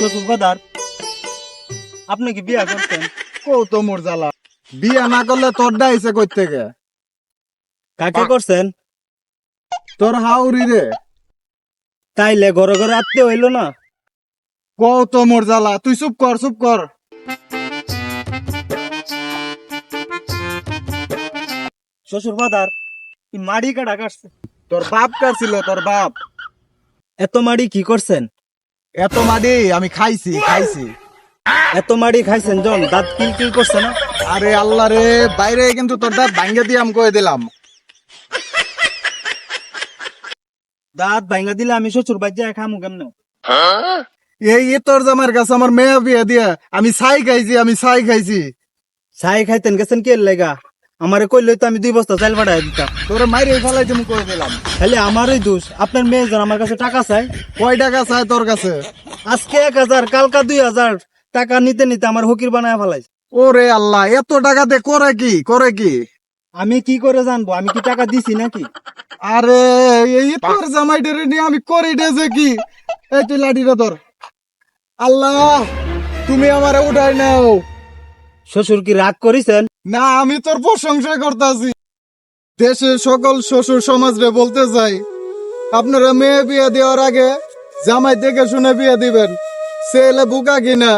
শ্বশুর ফাদার, আপনি কি বিয়া করছেন? কৌ তো মোর জ্বালা, বিয়া না করলে তোর ডাইছে কই থেকে? কাকে করছেন? তোর হাউরি রে। তাইলে ঘরে ঘরে আত্মীয় হইল না? কৌ তো মোর জ্বালা, তুই চুপ কর চুপ কর। শ্বশুর ফাদার, এই মাড়ি কাটা কাটছে। তোর বাপ কাছিল, তোর বাপ। এত মাড়ি কি করছেন? এত মাদি আমি খাইছি খাইছি। এত মাড়ি খাইছেন জন দাঁত কিল কিল করছে না? আরে আল্লাহ রে, বাইরে কিন্তু তোর দাঁত ভাঙ্গে দিয়ে আমি কয়ে দিলাম। দাঁত ভাঙা দিলে আমি শ্বশুর বাড়ি খামু কেমনে? এই তোর জামার কাছে আমার মেয়ে বিয়ে দিয়ে আমি ছাই খাইছি, আমি ছাই খাইছি। ছাই খাইতেন গেছেন কে লেগা? আমারে কইলে তো আমি 2 বস্তা চাল পাঠাই দিতাম। তোরে মাইরে ফেলাইতে আমি কয়ে দিলাম। খালি আমারই দোষ, আপনার মেয়ে যেন আমার কাছে টাকা চাই। কয় টাকা চাই তোর কাছে? আজকে 1000, কালকা 2000 টাকা নিতে নিতে আমার হকির বানায় ফেলাইছে। ওরে আল্লাহ, এত টাকা দে করে কি করে কি? আমি কি করে জানবো আমি কি টাকা দিছি নাকি? আরে এই তোর জামাইটারে নিয়ে আমি করি ডেছে কি? এই তুই লাঠিটা ধর। আল্লাহ, তুমি আমারে উঠাই নাও। শ্বশুর কি রাগ করিছেন? না, আমি তোর প্রশংসা করতেছি। দেশের সকল শ্বশুর সমাজ রে বলতে চাই, আপনারা মেয়ে বিয়ে দেওয়ার আগে জামাই দেখে শুনে বিয়ে দিবেন। ছেলে বুকা কিনা